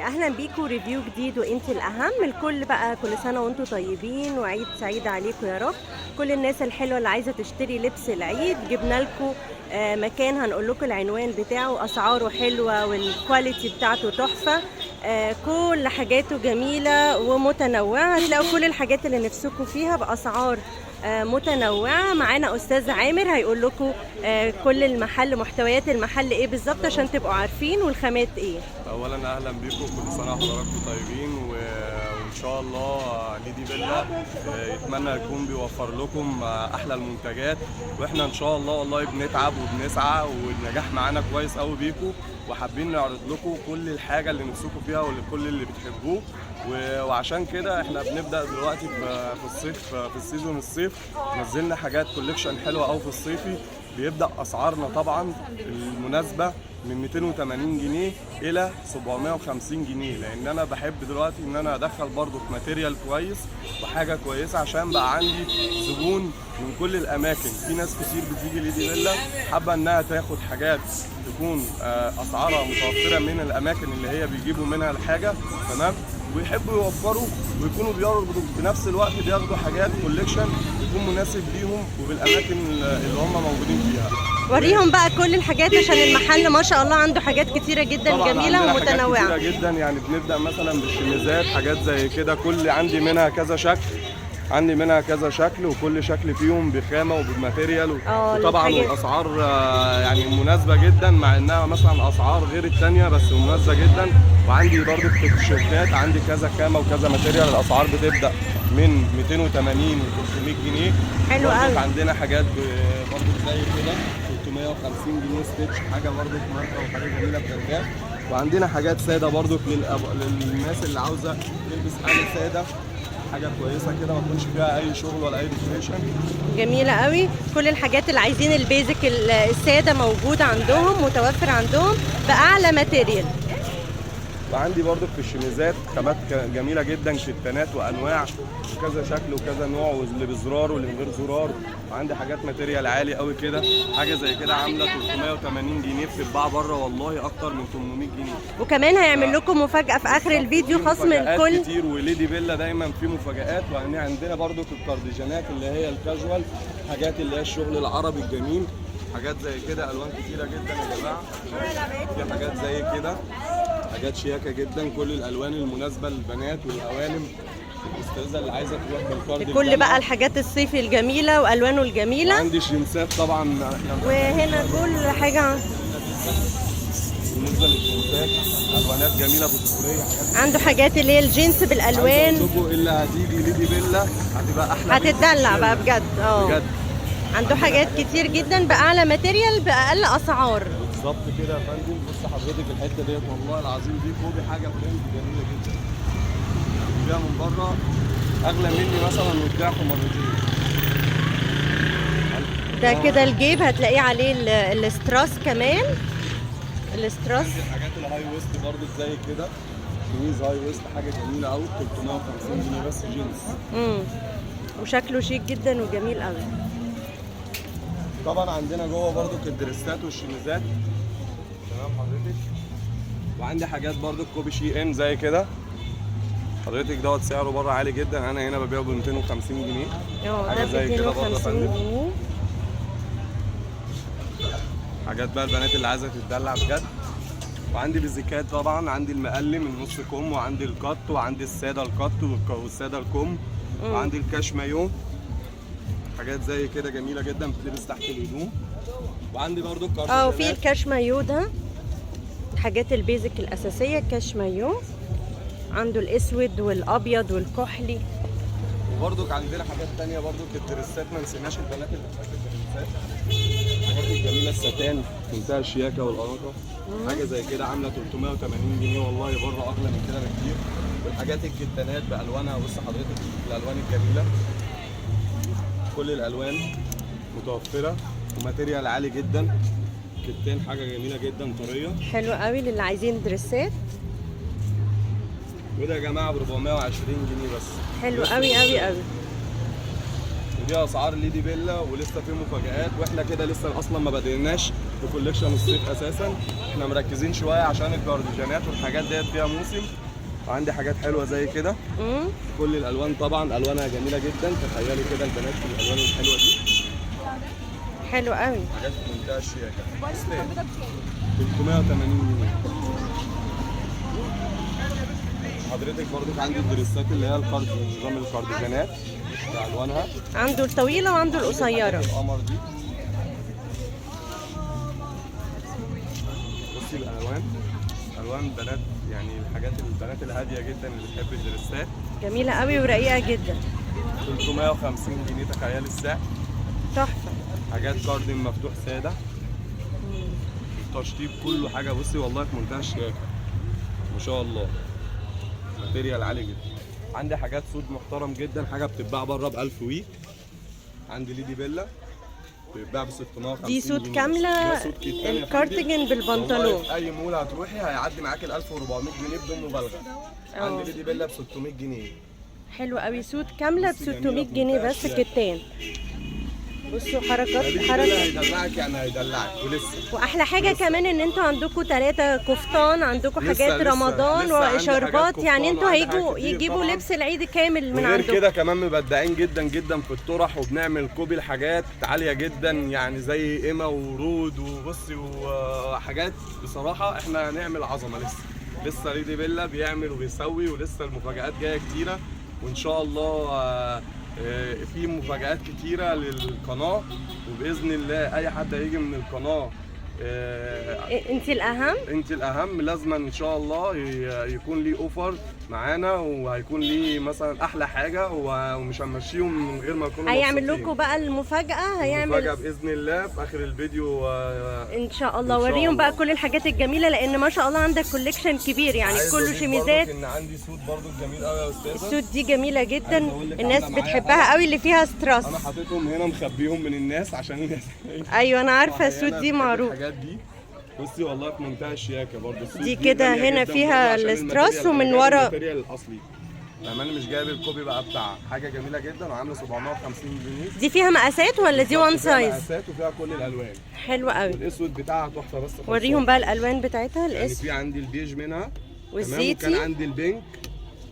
اهلا بيكم ريفيو جديد وانت الاهم. الكل بقى كل سنه وانتم طيبين وعيد سعيد عليكم يا رب. كل الناس الحلوه اللي عايزه تشتري لبس العيد جبنا لكم مكان هنقول لكم العنوان بتاعه، اسعاره حلوه والكواليتي بتاعته تحفه. كل حاجاته جميله ومتنوعه، هتلاقوا كل الحاجات اللي نفسكم فيها باسعار متنوعه. معانا استاذ عامر هيقول لكم كل المحل، محتويات المحل ايه بالظبط عشان تبقوا عارفين، والخامات ايه. اولا اهلا بيكم، كل سنه وحضراتكم طيبين وان شاء الله ليدي بيلا يتمنى يكون بيوفر لكم احلى المنتجات، واحنا ان شاء الله والله بنتعب وبنسعى والنجاح معانا كويس قوي بيكم، وحابين نعرض لكم كل الحاجه اللي نفسكم فيها وكل اللي بتحبوه. وعشان كده احنا بنبدا دلوقتي في الصيف، في السيزون الصيف نزلنا حاجات كوليكشن حلوه قوي في الصيفي. بيبدا اسعارنا طبعا المناسبه من 280 جنيه الى 750 جنيه، لان انا بحب دلوقتي ان انا ادخل برضو في ماتيريال كويس وحاجه كويسه، عشان بقى عندي زبون من كل الاماكن. في ناس كتير بتيجي ليدي بيلا حابه انها تاخد حاجات تكون اسعارها متوفره من الاماكن اللي هي بيجيبوا منها الحاجه، تمام، ويحبوا يوفروا ويكونوا بياخدوا بنفس الوقت بياخدوا حاجات كوليكشن يكون مناسب ليهم وبالاماكن اللي هم موجودين فيها. وريهم بقى كل الحاجات عشان المحل ما شاء الله عنده حاجات كتيره جدا جميله ومتنوعه. حاجات كتيره جدا، يعني بنبدا مثلا بالشميزات، حاجات زي كده، كل عندي منها كذا شكل، وكل شكل فيهم بخامه وبماتيريال وطبعا الاسعار يعني مناسبه جدا، مع انها مثلا اسعار غير الثانيه بس مناسبه جدا. وعندي برضو في التيشيرتات عندي كذا خامه وكذا ماتيريال، الاسعار بتبدا من 280 و 300 جنيه. حلو قوي. عندنا حاجات برضو زي كده 350 جنيه ستيتش، حاجه برضو ماركه وحاجه جميله بجد. وعندنا حاجات ساده برضو للناس اللي عاوزه تلبس حاجه ساده، حاجه كويسه كده ما تكونش فيها اي شغل ولا اي ديكوريشن. جميله قوي. كل الحاجات اللي عايزين البيزك الساده موجوده عندهم، متوفر عندهم باعلى ماتيريال. وعندي برضو في الشميزات خامات جميله جدا، شتانات وانواع وكذا شكل وكذا نوع، واللي بزرار واللي من غير زرار. وعندي حاجات ماتيريال عالي قوي كده، حاجه زي كده عامله 380 جنيه، بتتباع بره والله اكتر من 800 جنيه. وكمان هيعمل لكم مفاجاه في اخر الفيديو، خصم الكل كتير. وليدي بيلا دايما في مفاجآت. وعندنا برضو الكارديجانات اللي هي الكاجوال، حاجات اللي هي الشغل العربي الجميل، حاجات زي كده، الوان كتيره جدا يا جماعه. في حاجات زي كده، حاجات شياكه جدا، كل الالوان المناسبه للبنات والقوالم، الاستاذه اللي عايزه تروح بالكارد كل بقى الحاجات الصيفي الجميله والوانه الجميله. عندي جينسات طبعا، وهنا كل حاجه بالنسبه للجينسات الوانات جميله فوسفوريه. عنده حاجات اللي هي الجينز بالالوان. اللي هتيجي ليدي بيلا هتبقى احلى، هتتدلع بقى بجد. بجد عنده حاجات كتير جدا باعلى ماتيريال باقل اسعار. بالظبط كده يا فندم. بص حضرتك الحته ديت والله العظيم دي كوبي، حاجه براند جميله جدا، بتبيع من بره اغلى مني مثلا وبتبيعكم مرتين. ده كده الجيب هتلاقيه عليه الاستراس كمان، الاستراس. الحاجات الهاي ويست برضه زي كده، شميز هاي ويست حاجه جميله قوي، 350 جنيه بس جينز. وشكله شيك جدا وجميل قوي. طبعا عندنا جوه برضو الدريسات والشميزات، تمام حضرتك. وعندي حاجات برضو كوبي شي ان زي كده حضرتك، دوت سعره بره عالي جدا، انا هنا ببيعه ب 250 جنيه. حاجه زي كده برضه 250 جنيه. حاجات بقى البنات اللي عايزه تتدلع بجد. وعندي بيزيكات طبعا، عندي المقلم النص كم، وعندي القط، وعندي الساده القط والساده الكم، وعندي الكاش مايو، حاجات زي كده جميله جدا بتلبس تحت الهدوم. وعندي برضو الكارديجانات. وفي الكاش مايو ده الحاجات البيزك الاساسيه، كاش مايو عنده الاسود والابيض والكحلي. وبرضو عندنا حاجات تانية برضو الدريسات، ما نسيناش البنات اللي بتحب الدريسات، الحاجات الجميله الستان منتهى الشياكه والاناقه، حاجه زي كده عامله 380 جنيه والله بره اغلى من كده بكتير. والحاجات الكتانات بالوانها، بص حضرتك الالوان الجميله، كل الالوان متوفره وماتيريال عالي جدا، كتان حاجه جميله جدا طريه، حلو قوي للي عايزين دريسات. وده يا جماعه ب 420 جنيه بس. حلو قوي قوي قوي. ودي اسعار ليدي بيلا، ولسه في مفاجآت، واحنا كده لسه اصلا ما بدأناش في كوليكشن الصيف اساسا. احنا مركزين شويه عشان الجارديجانات والحاجات ديت فيها موسم. وعندي حاجات حلوه زي كده، كل الالوان طبعا الوانها جميله جدا. تخيلي كده البنات في الالوان الحلوه دي، حلو قوي. حاجات في منتهى الشياكه. 380 جنيه. حضرتك برضك عندي الدريسات اللي هي نظام الكارديجانات بالوانها، عنده الطويله وعنده القصيره. القمر دي بصي الالوان، الوان بنات يعني الحاجات البنات الهاديه جدا اللي بتحب الدريسات. جميله قوي ورقيقه جدا. 350 جنيه تخيلي السعر. تحفه. حاجات كاردن مفتوح ساده، التشطيب كله حاجه بصي والله في منتهى الشياكه ما شاء الله. ماتيريال عالي جدا. عندي حاجات سود محترم جدا، حاجه بتتباع بره ب 1000 وي. عندي ليدي بيلا بتتباع ب 650 دي سود جنيه. كامله، الكارتيجن بالبنطلون. اي مول هتروحي هيعدي معاكي ال 1400 جنيه بدون مبالغه. عندي ليدي بيلا ب 600 جنيه. حلو قوي، سود كامله ب 600 جنيه بس كتان. بصوا حركات هيدلعك يعني هيدلعك ولسه. واحلى حاجه كمان ان انتوا عندكم 3 كفتان، عندكم حاجات رمضان وشربات، يعني انتوا هيجوا يجيبوا لبس العيد كامل من عندكم. غير كده كمان مبدعين جدا جدا في الطرح، وبنعمل كوبي لحاجات عاليه جدا يعني زي قمه ورود وبصي وحاجات. بصراحه احنا هنعمل عظمه لسه ليدي بيلا بيعمل وبيسوي، ولسه المفاجآت جايه كتيره، وان شاء الله في مفاجآت كتيرة للقناة. وبإذن الله أي حد هيجي من القناة انت الأهم، انت الأهم. لازم إن شاء الله يكون ليه أوفر معانا، وهيكون ليه مثلا أحلى حاجة، ومش هنمشيهم من غير ما يكونوا هيعمل لكم بقى المفاجأة. المفاجأة بإذن الله في آخر الفيديو إن شاء الله. وريهم بقى كل الحاجات الجميلة، لأن ما شاء الله عندك كوليكشن كبير يعني كله شميزات. إن عندي سود برضو جميل قوي يا أستاذة. السود دي جميلة جدا، الناس بتحبها قوي اللي فيها ستراس. أنا حاططهم هنا مخبيهم من الناس عشان الناس. أيوه أنا عارفة السود دي معروف. الحاجات دي بصي والله في منتهى الشياكه برضه. دي كده هنا فيها الاستراس ومن ورا الماتيريال الاصلي. انا مش جايب الكوبي بقى بتاعها، حاجه جميله جدا وعامله 750 جنيه. دي فيها مقاسات ولا دي وان سايز؟ مقاسات وفيها كل الالوان. حلوه قوي. الاسود بتاعها تحفه. بس وريهم بقى الالوان بتاعتها. يعني في عندي البيج منها والزيتي، وكان عندي البينك،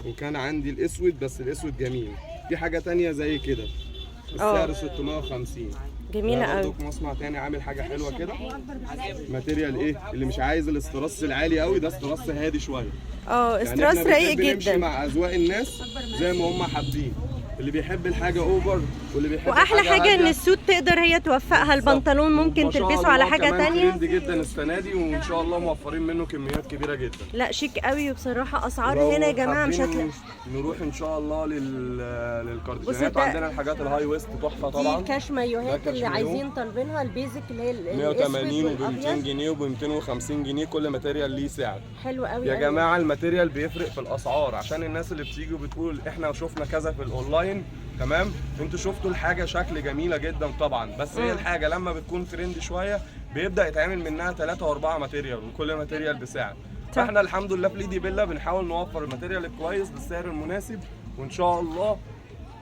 وكان عندي الاسود، بس الاسود جميل. في حاجه تانية زي كده السعر 650. جميله قوي. برضك مصنع تاني عامل حاجه حلوه كده. ماتيريال ايه اللي مش عايز الاستراس العالي قوي، ده استراس هادي شويه. استراس يعني رقيق جدا. نمشي مع اذواق الناس زي ما هم حابين، اللي بيحب الحاجه اوفر واللي بيحب واحلى حاجه ان السود تقدر هي توفقها. البنطلون ممكن تلبسه على حاجه تانية. ترند جدا السنه دي، وان شاء الله موفرين منه كميات كبيره جدا. لا شيك قوي بصراحه. اسعار هنا يا جماعه مش هتلاقي. نروح ان شاء الله للكارديجانات. عندنا الحاجات الهاي ويست تحفه طبعا. دي كاش مايوهات اللي عايزين طالبينها، البيزك اللي هي 180 وب 200 جنيه وب 250 جنيه. كل ماتيريال ليه سعر. حلو قوي يا جماعه الماتيريال بيفرق في الاسعار، عشان الناس اللي بتيجي وبتقول احنا شفنا كذا في الاونلاين، تمام، انتوا شفتوا الحاجه شكل جميله جدا طبعا، بس هي الحاجه لما بتكون ترند شويه بيبدا يتعمل منها 3 و4 ماتيريال، وكل ماتيريال بسعر. فاحنا الحمد لله في ليدي بيلا بنحاول نوفر الماتيريال الكويس بالسعر المناسب، وان شاء الله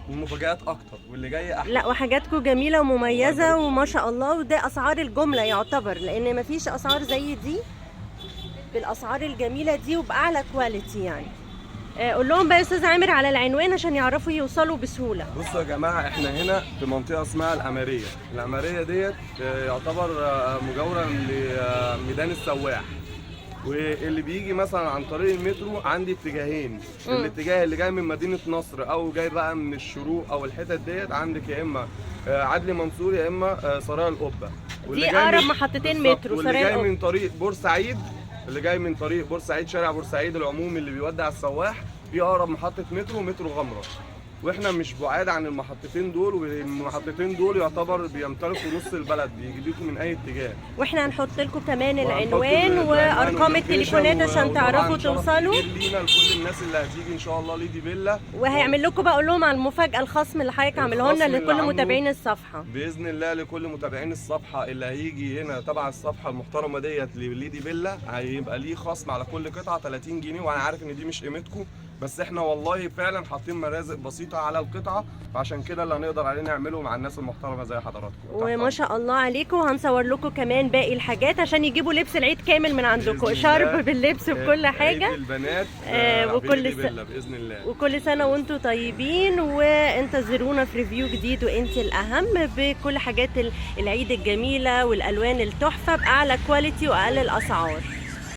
المفاجآت اكتر واللي جاي احلى. لا وحاجاتكم جميله ومميزه وما شاء الله. وده اسعار الجمله يعتبر، لان مفيش اسعار زي دي بالاسعار الجميله دي وباعلى كواليتي يعني. قول لهم بقى يا استاذ عامر على العنوان عشان يعرفوا يوصلوا بسهوله. بصوا يا جماعه احنا هنا في منطقه اسمها الاماريه. الاماريه ديت يعتبر مجاوره لميدان السواح، واللي بيجي مثلا عن طريق المترو عندي اتجاهين. الاتجاه اللي جاي من مدينه نصر او جاي بقى من الشروق او الحتت ديت عندك يا اما عدلي منصور يا اما سرايا القبه. دي اقرب محطتين مترو. واللي جاي من طريق بورسعيد، اللي جاي من طريق بورسعيد شارع بورسعيد العمومي اللي بيودع السواح، في اقرب محطه مترو غمره. واحنا مش بعاد عن المحطتين دول، والمحطتين دول يعتبر بيمتلكوا نص البلد، بيجيبوكوا من اي اتجاه. واحنا هنحط لكم كمان العنوان وارقام التليفونات عشان تعرفوا توصلوا. لينا لكل الناس اللي هتيجي ان شاء الله ليدي بيلا. وهيعمل لكم بقى، اقول لهم على المفاجاه الخصم اللي حضرتك عامله لنا لكل متابعين الصفحه. باذن الله لكل متابعين الصفحه اللي هيجي هنا تبع الصفحه المحترمه ديت لليدي بيلا هيبقى ليه خصم على كل قطعه 30 جنيه. وانا عارف ان دي مش قيمتكم، بس احنا والله فعلا حاطين مرازق بسيطه على القطعه، فعشان كده اللي هنقدر عليه نعمله مع الناس المحترمه زي حضراتكم. وما شاء الله عليكم، وهنصور لكم كمان باقي الحاجات عشان يجيبوا لبس العيد كامل من عندكم، شرب باللبس وبكل حاجه. عيد البنات باذن الله. وكل سنه وانتم طيبين، وانتظرونا في ريفيو جديد وانت الاهم بكل حاجات العيد الجميله والالوان التحفه باعلى كواليتي واقل الاسعار.